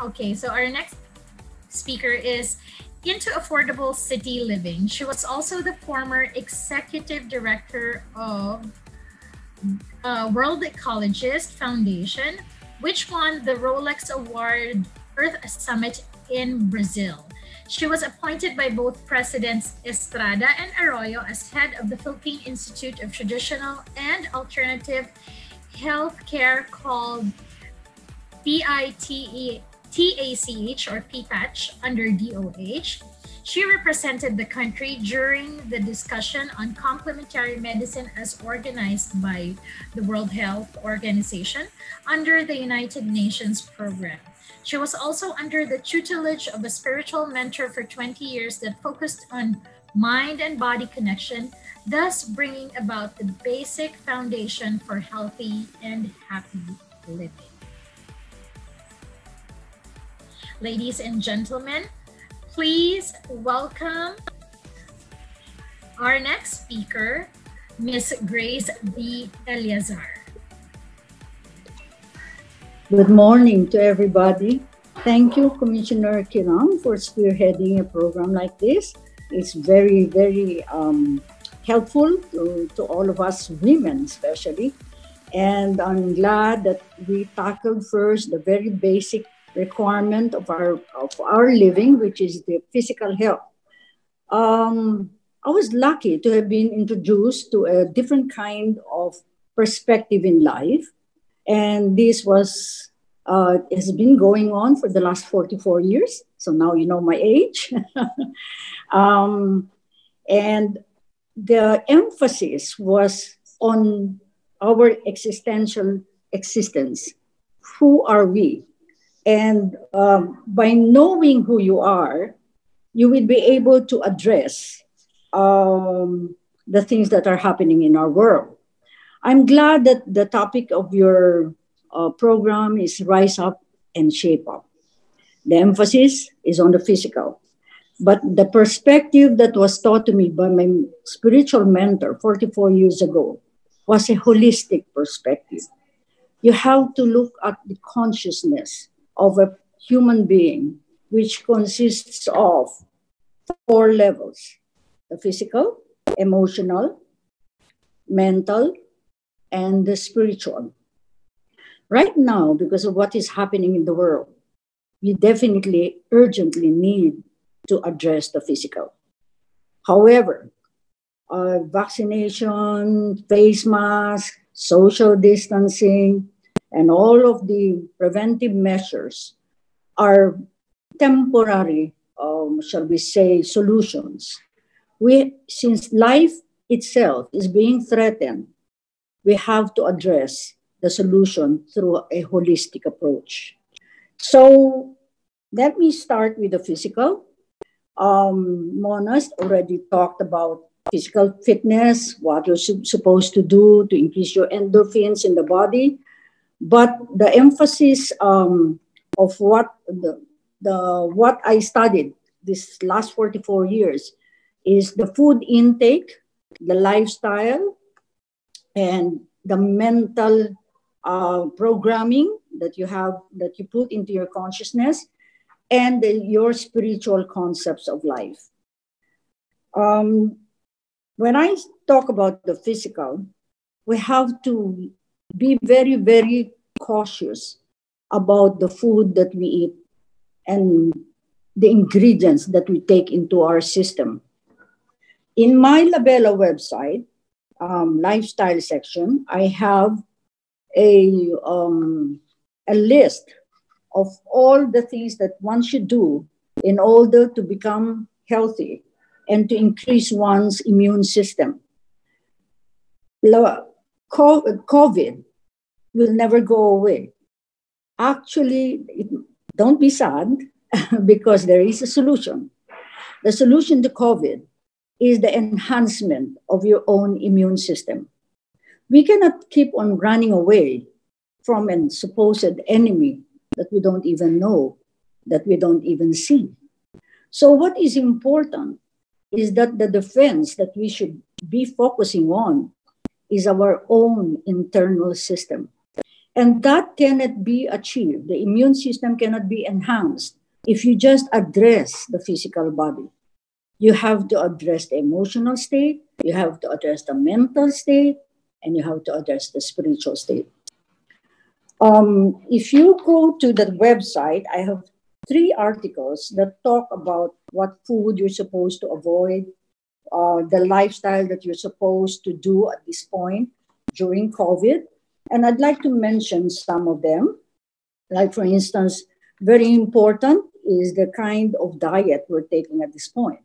Okay, so our next speaker is into affordable city living. She was also the former executive director of World Ecologist Foundation, which won the Rolex Award Earth Summit in Brazil. She was appointed by both Presidents Estrada and Arroyo as head of the Philippine Institute of Traditional and Alternative Healthcare called PITACH or PPACH under DOH. She represented the country during the discussion on complementary medicine as organized by the World Health Organization under the United Nations program. She was also under the tutelage of a spiritual mentor for 20 years that focused on mind and body connection, thus bringing about the basic foundation for healthy and happy living. Ladies and gentlemen, please welcome our next speaker, Miss Grace B. Eleazar. Good morning to everybody. Thank you, Commissioner Kiram, for spearheading a program like this. It's very, very helpful to all of us women, especially. And I'm glad that we tackled first the very basic requirement of our living, which is the physical health. I was lucky to have been introduced to a different kind of perspective in life. And this has been going on for the last 44 years. So now you know my age. And the emphasis was on our existential existence. Who are we? And by knowing who you are, you will be able to address the things that are happening in our world. I'm glad that the topic of your program is Rise Up and Shape Up. The emphasis is on the physical. But the perspective that was taught to me by my spiritual mentor 44 years ago was a holistic perspective. You have to look at the consciousness of a human being, which consists of 4 levels: the physical, emotional, mental, and the spiritual. Right now, because of what is happening in the world, we definitely urgently need to address the physical. However, vaccination, face mask, social distancing, and all of the preventive measures are temporary, shall we say, solutions. Since life itself is being threatened, we have to address the solution through a holistic approach. So let me start with the physical. Mona's already talked about physical fitness, what you're supposed to do to increase your endorphins in the body. But the emphasis of what I studied this last 44 years is the food intake, the lifestyle, and the mental programming that you put into your consciousness, and your spiritual concepts of life. When I talk about the physical, we have to be very, very cautious about the food that we eat and the ingredients that we take into our system. In my Labella website, lifestyle section, I have a list of all the things that one should do in order to become healthy and to increase one's immune system. COVID will never go away. Actually, don't be sad because there is a solution. The solution to COVID is the enhancement of your own immune system. We cannot keep on running away from a supposed enemy that we don't even know, that we don't even see. So what is important is that the defense that we should be focusing on is our own internal system. And that cannot be achieved. The immune system cannot be enhanced if you just address the physical body. You have to address the emotional state, you have to address the mental state, and you have to address the spiritual state. If you go to the website, I have 3 articles that talk about what food you're supposed to avoid, the lifestyle that you're supposed to do at this point during COVID. And I'd like to mention some of them. Like, for instance, very important is the kind of diet we're taking at this point.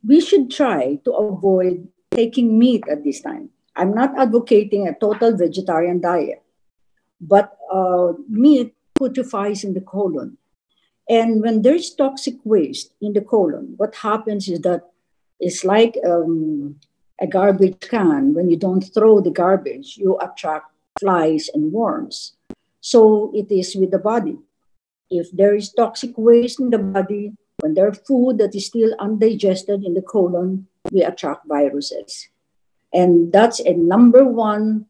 We should try to avoid taking meat at this time. I'm not advocating a total vegetarian diet, but meat putrefies in the colon. And when there's toxic waste in the colon, what happens is that it's like a garbage can. When you don't throw the garbage, you attract flies and worms. So it is with the body. If there is toxic waste in the body, when there's food that is still undigested in the colon, we attract viruses. And that's a number one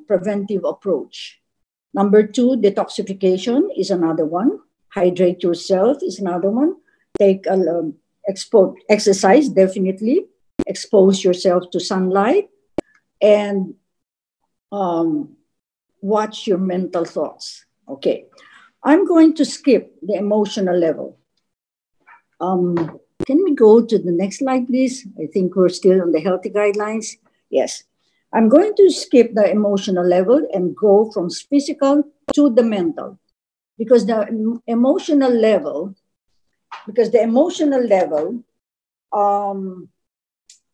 preventive approach. Number 2, detoxification is another one. Hydrate yourself is another one. Take exercise, definitely. Expose yourself to sunlight. And watch your mental thoughts. Okay. I'm going to skip the emotional level. Can we go to the next slide, please? I think we're still on the healthy guidelines. Yes. I'm going to skip the emotional level and go from physical to the mental. Because the emotional level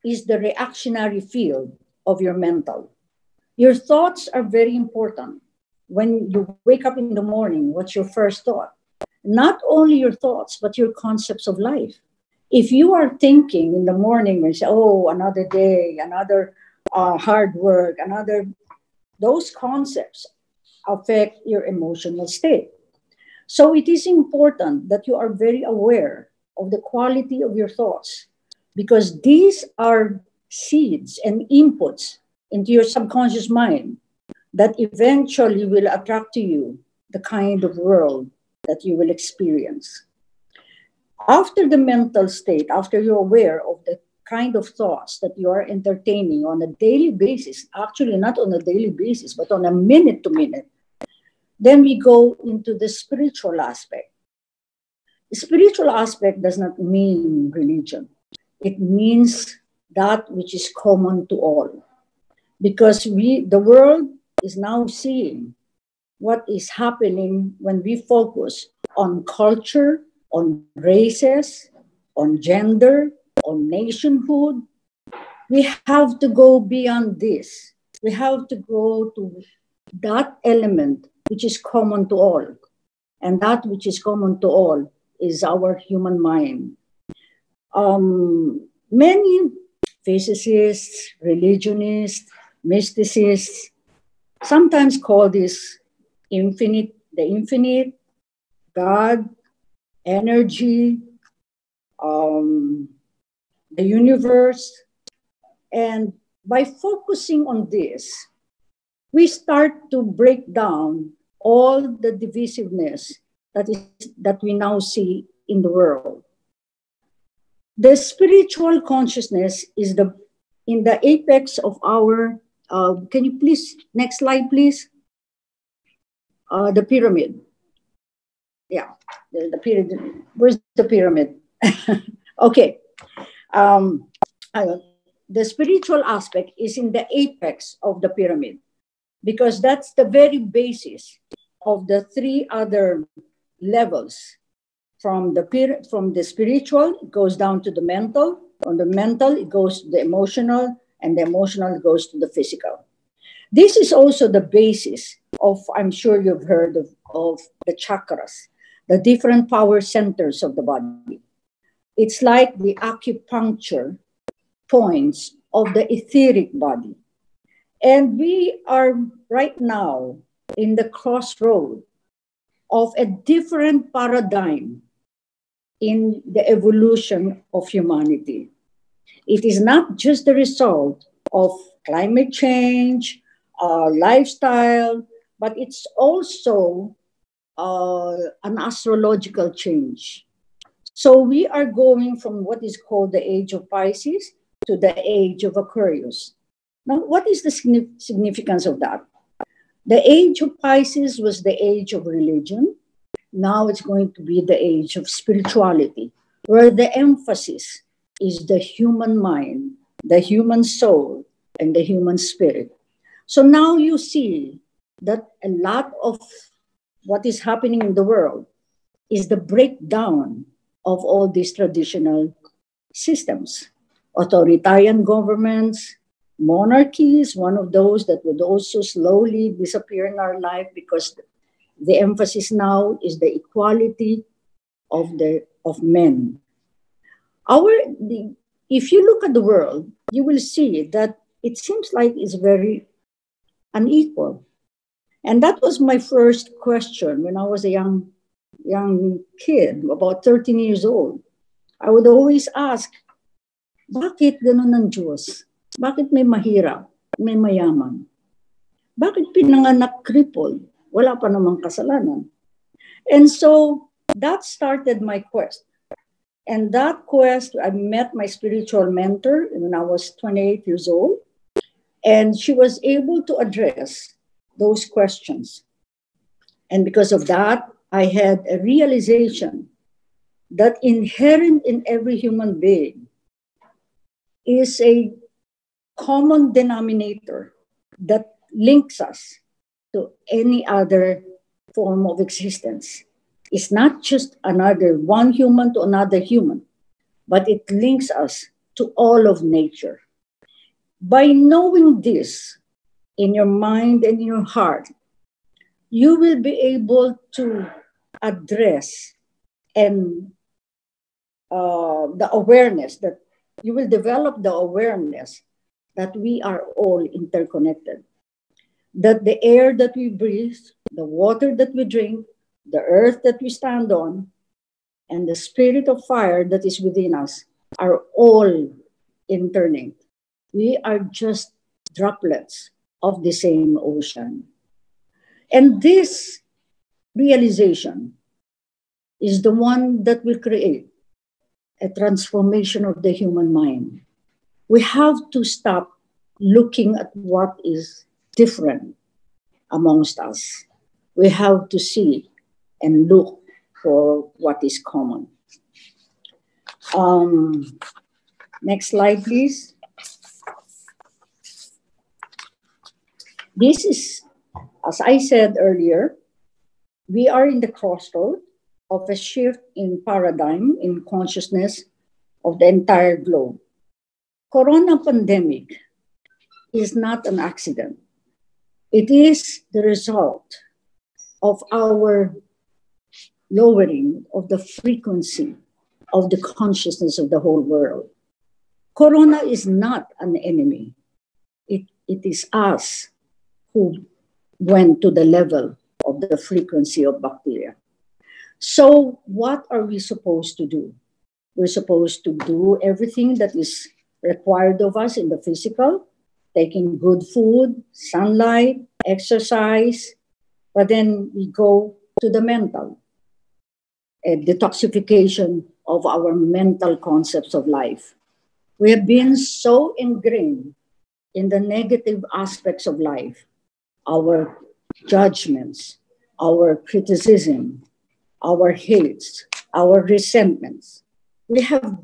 is the reactionary field of your mental. Your thoughts are very important. When you wake up in the morning, what's your first thought? Not only your thoughts, but your concepts of life. If you are thinking in the morning and say, oh, another day, another hard work, those concepts affect your emotional state. So it is important that you are very aware of the quality of your thoughts, because these are seeds and inputs into your subconscious mind that eventually will attract to you the kind of world that you will experience. After the mental state, after you're aware of the kind of thoughts that you are entertaining on a daily basis, actually not on a daily basis, but on a minute to minute, then we go into the spiritual aspect. The spiritual aspect does not mean religion. It means that which is common to all. Because the world is now seeing what is happening when we focus on culture, on races, on gender, on nationhood. We have to go beyond this. We have to go to that element which is common to all. And that which is common to all is our human mind. Many physicists, religionists, mysticists sometimes call this the infinite, God, energy, the universe. And by focusing on this, we start to break down all the divisiveness that we now see in the world. The spiritual consciousness is in the apex of our, can you please, next slide, please? The pyramid. Yeah, the pyramid. Where's the pyramid? Okay. The spiritual aspect is in the apex of the pyramid, because that's the very basis of the 3 other levels. From the spiritual, it goes down to the mental. From the mental, it goes to the emotional, and the emotional goes to the physical. This is also the basis of, I'm sure you've heard of the chakras, the different power centers of the body. It's like the acupuncture points of the etheric body. And we are right now in the crossroad of a different paradigm in the evolution of humanity. It is not just the result of climate change, lifestyle, but it's also an astrological change. So we are going from what is called the Age of Pisces to the Age of Aquarius. Now, what is the significance of that? The Age of Pisces was the age of religion. Now it's going to be the age of spirituality, where the emphasis is the human mind, the human soul, and the human spirit. So now you see that a lot of what is happening in the world is the breakdown of all these traditional systems. Authoritarian governments, monarchies, one of those that would also slowly disappear in our life because the emphasis now is the equality of men. If you look at the world, you will see that it seems like it's very unequal. And that was my first question when I was a young kid, about 13 years old. I would always ask, bakit ganun ang Diyos? Bakit may mahirap, may mayaman? Bakit pinanganak crippled? Wala pa namang kasalanan. And so that started my quest. And that quest, I met my spiritual mentor when I was 28 years old. And she was able to address those questions. And because of that, I had a realization that inherent in every human being is a common denominator that links us to any other form of existence. It's not just another one human to another human, but it links us to all of nature. By knowing this in your mind and in your heart, you will be able to address and the awareness that you will develop the awareness that we are all interconnected. That the air that we breathe, the water that we drink, the earth that we stand on, and the spirit of fire that is within us are all interlinked. We are just droplets of the same ocean. And this realization is the one that will create a transformation of the human mind. We have to stop looking at what is different amongst us. We have to see and look for what is common. Next slide, please. This is, as I said earlier, we are in the crossroad of a shift in paradigm, in consciousness of the entire globe. Corona pandemic is not an accident. It is the result of our lowering of the frequency of the consciousness of the whole world. Corona is not an enemy. It is us who went to the level of the frequency of bacteria. So what are we supposed to do? We're supposed to do everything that is required of us in the physical, taking good food, sunlight, exercise, but then we go to the mental, a detoxification of our mental concepts of life. We have been so ingrained in the negative aspects of life, our judgments, our criticism, our hates, our resentments. We have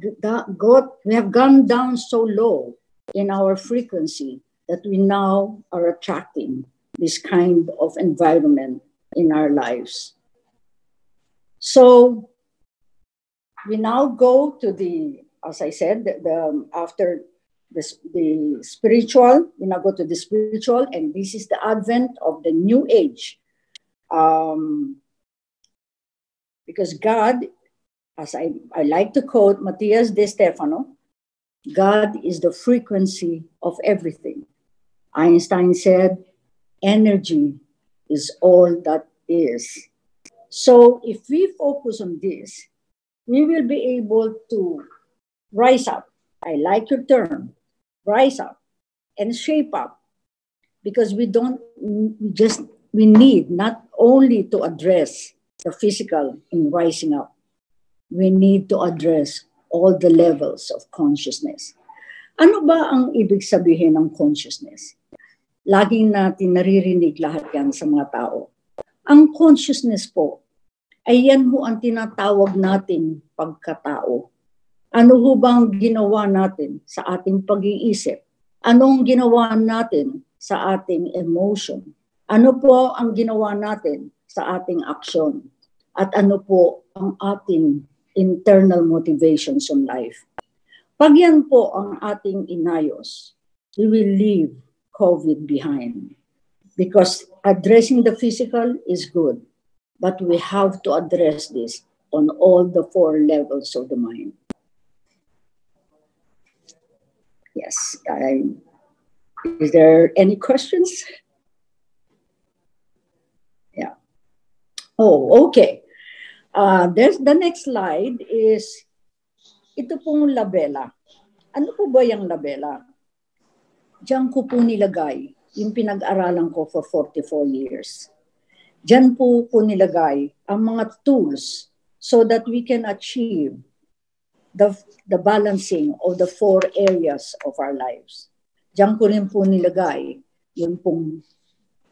gone down so low in our frequency that we now are attracting this kind of environment in our lives. So we now go to the, as I said, after the spiritual, we now go to the spiritual, and this is the advent of the new age. Because God, as I like to quote Matthias de Stefano, God is the frequency of everything. Einstein said, energy is all that is. So if we focus on this, we will be able to rise up. I like your term, rise up and shape up. because we need not only to address the physical in rising up, we need to address all the levels of consciousness. Ano ba ang ibig sabihin ng consciousness? Laging natin naririnig lahat yan sa mga tao. Ang consciousness po, ay yan ho ang tinatawag nating pagkatao. Ano ho bang ginawa natin sa ating pag-iisip? Anong ginawa natin sa ating emotion? Ano po ang ginawa natin sa ating aksyon? At ano po ang ating internal motivations in life? Pag yan po ang ating inayos, we will leave COVID behind. Because addressing the physical is good, but we have to address this on all the 4 levels of the mind. Yes. Is there any questions? Yeah. Oh, okay. There's the next slide is ito pong labela. Ano po ba yung labela? Diyan ko po nilagay yung pinag-aralan ko for 44 years. Diyan po nilagay ang mga tools so that we can achieve the balancing of the 4 areas of our lives. Diyan ko rin po nilagay yung pong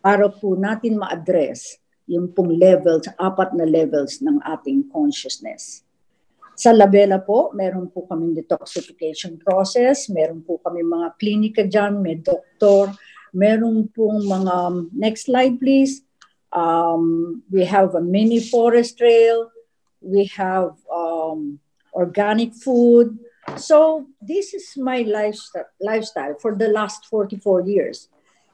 para po natin ma-address yung pong levels, 4 na levels ng ating consciousness. Sa labela po, meron po kaming detoxification process, meron po kami mga klinika dyan, may doktor, meron pong mga, next slide please, we have a mini forest trail, we have organic food. So this is my lifestyle for the last 44 years.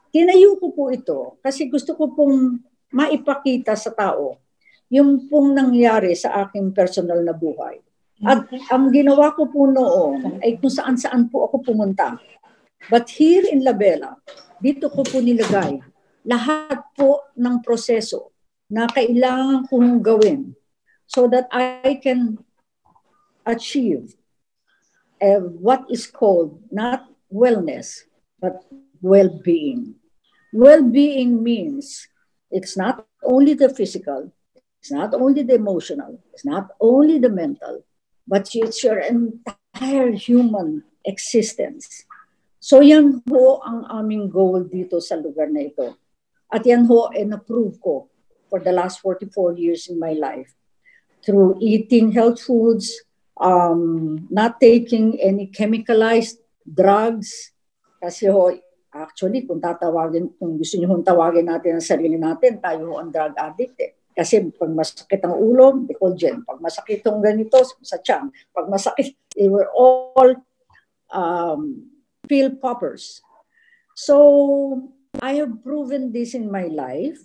Tinayo ko po ito kasi gusto ko pong maipakita sa tao yung pong nangyari sa aking personal na buhay. At ang ginawa ko po noon ay kung saan-saan po ako pumunta. But here in Labela, dito ko po nilagay lahat po ng proseso na kailangan kong gawin so that I can achieve what is called not wellness, but well-being. Well-being means it's not only the physical, it's not only the emotional, it's not only the mental, but it's your entire human existence. So yan ho ang aming goal dito sa lugar na ito. At yan ho na-prove ko for the last 44 years in my life. Through eating health foods, not taking any chemicalized drugs. Kasi ho, actually, kung gusto niyo hong tawagin natin ang sarili natin, tayo ho ang drug addict eh. Kasi pag masakit ang ulo, Decolgen. Pag masakit ang ganito, sa tiyan. Pag masakit, they were all pill poppers. So, I have proven this in my life.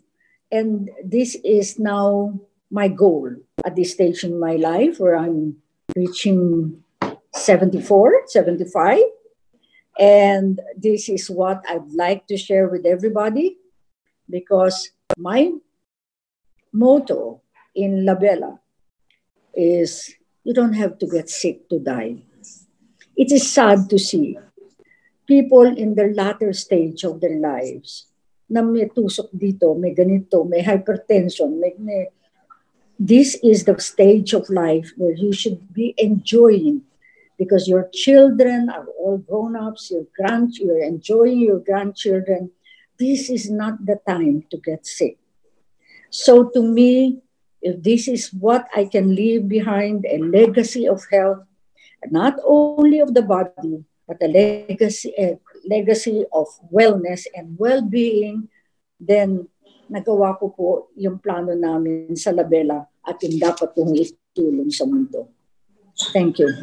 And this is now my goal at this stage in my life where I'm reaching 74, 75. And this is what I'd like to share with everybody because my motto in Labela is you don't have to get sick to die. It is sad to see people in the latter stage of their lives na may tusok dito, may ganito, may hypertension, this is the stage of life where you should be enjoying because your children are all grown-ups, you're enjoying your grandchildren. This is not the time to get sick. So to me, if this is what I can leave behind, a legacy of health, not only of the body, but a legacy of wellness and well-being, then nagawa ko po yung plano namin sa Labela at yung dapat kong itulong sa mundo. Thank you.